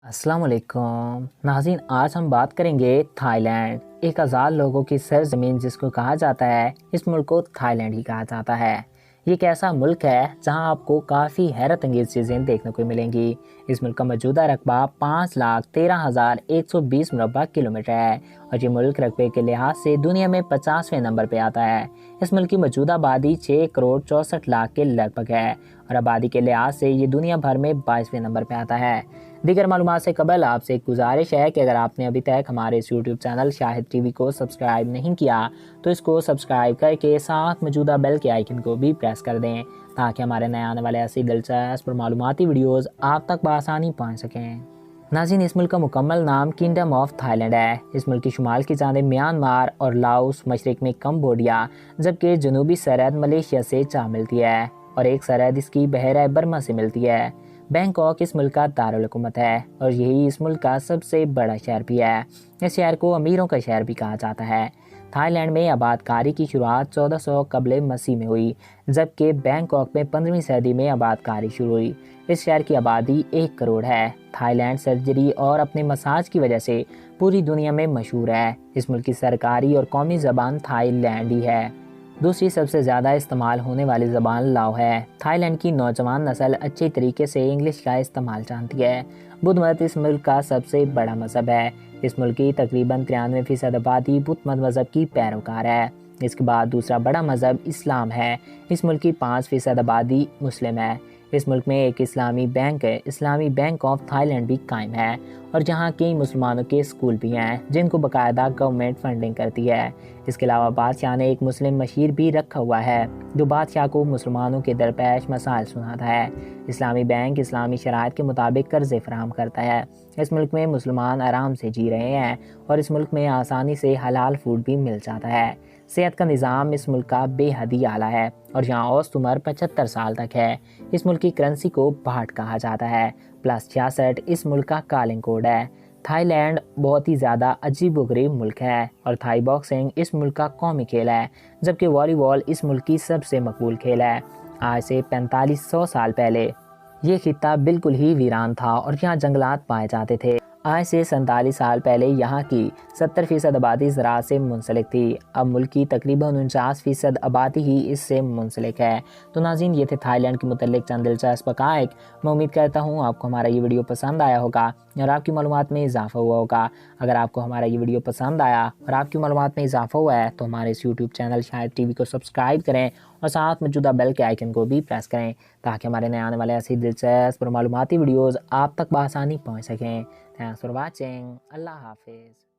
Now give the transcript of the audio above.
अस्सलाम वालेकुम नाज़रीन, आज हम बात करेंगे थाईलैंड। एक आज़ाद लोगों की सरजमीन जिसको कहा जाता है, इस मुल्क को थाईलैंड ही कहा जाता है। ये एक ऐसा मुल्क है जहां आपको काफ़ी हैरत अंगेज़ चीज़ें देखने को मिलेंगी। इस मुल्क का मौजूदा रकबा 5,13,120 मुरबा किलोमीटर है और ये मुल्क रकबे के लिहाज से दुनिया में 50वें नंबर पे आता है। इस मुल्क की मौजूदा आबादी 6 करोड़ 64 लाख के लगभग है और आबादी के लिहाज से ये दुनिया भर में 22वें नंबर पे आता है। दीगर मालूमात से कबल आपसे एक गुजारिश है कि अगर आपने अभी तक हमारे इस यूट्यूब चैनल शाहिद टीवी को सब्सक्राइब नहीं किया तो इसको सब्सक्राइब करके साथ मौजूदा बेल के आइकन को भी प्रेस कर दें ताकि हमारे नए आने वाले ऐसी दिलचस्प और मालूमाती वीडियोस आप तक बआसानी पहुंच सकें। नाज़रीन, इस मुल्क का मुकम्मल नाम किंगडम ऑफ थाईलैंड है। इस मुल्क की शुमाल की जानिब म्यांमार और लाओस, मशरक में कम्बोडिया, जबकि जनूबी सरहद मलेशिया से जा मिलती है और एक सरहद इसकी बहरा बर्मा से मिलती है। बैंकॉक इस मुल्क का दारुल हुकूमत है और यही इस मुल्क का सबसे बड़ा शहर भी है। इस शहर को अमीरों का शहर भी कहा जाता है। थाईलैंड में आबादकारी की शुरुआत 1400 कबले मसीह में हुई, जबकि बैंकॉक में 15वीं सदी में आबादकारी शुरू हुई। इस शहर की आबादी 1 करोड़ है। थाईलैंड सर्जरी और अपने मसाज की वजह से पूरी दुनिया में मशहूर है। इस मुल्क की सरकारी और कौमी ज़बान थाईलैंडी है। दूसरी सबसे ज़्यादा इस्तेमाल होने वाली ज़बान लाओ है। थाईलैंड की नौजवान नस्ल अच्छे तरीके से इंग्लिश का इस्तेमाल जानती है। बुद्ध मत इस मुल्क का सबसे बड़ा मज़हब है। इस मुल्क की तकरीबन 93% आबादी बुद्ध मत मज़हब की पैरोकार है। इसके बाद दूसरा बड़ा मज़हब इस्लाम है। इस मुल्क की 5% आबादी मुस्लिम है। इस मुल्क में एक इस्लामी बैंक है, इस्लामी बैंक ऑफ थाईलैंड भी कायम है और जहाँ कई मुसलमानों के स्कूल भी हैं जिनको बाकायदा गवर्नमेंट फंडिंग करती है। इसके अलावा बादशाह ने एक मुस्लिम मशीर भी रखा हुआ है जो बादशाह को मुसलमानों के दरपेश मसाइल सुनाता है। इस्लामी बैंक इस्लामी शराइत के मुताबिक कर्ज़े फराहम करता है। इस मुल्क में मुसलमान आराम से जी रहे हैं और इस मुल्क में आसानी से हलाल फूड भी मिल जाता है। सेहत का निज़ाम इस मुल्क का बेहद ही आला है और यहाँ औसत उम्र 75 साल तक है। इस मुल्क की करेंसी को बाहट कहा जाता है। +66 इस मुल्क का कॉलिंग कोड है। थाईलैंड बहुत ही ज़्यादा अजीब व गरीब मुल्क है और थाई बॉक्सिंग इस मुल्क का कौमी खेल है, जबकि वॉलीबॉल इस मुल्क की सबसे मकबूल खेल है। आज से 4500 साल पहले ये खित्ता बिल्कुल ही वीरान था और यहाँ जंगलात पाए जाते थे। आज से 47 साल पहले यहाँ की 70% आबादी ज़राअत से मुंसलिक थी। अब मुल्क की तकरीबन 49% आबादी ही इससे मुंसलिक है। तो नाज़रीन, ये थे थाईलैंड के मुतल्लिक चंद दिलचस्प हक़ाइक़। मैं उम्मीद करता हूँ आपको हमारा ये वीडियो पसंद आया होगा और आपकी मालूमात में इजाफ़ा हुआ होगा। अगर आपको हमारा ये वीडियो पसंद आया और आपकी मालूमात में इजाफ़ा हुआ है तो हमारे इस यूट्यूब चैनल शाहिद टीवी को सब्सक्राइब करें और साथ मौजूदा बेल के आइकन को भी प्रेस करें ताकि हमारे नए आने वाले ऐसी दिलचस्प और मालूमाती वीडियोज़ आप तक बआसानी पहुँच सकें। Thanks for watching. Allah Hafiz.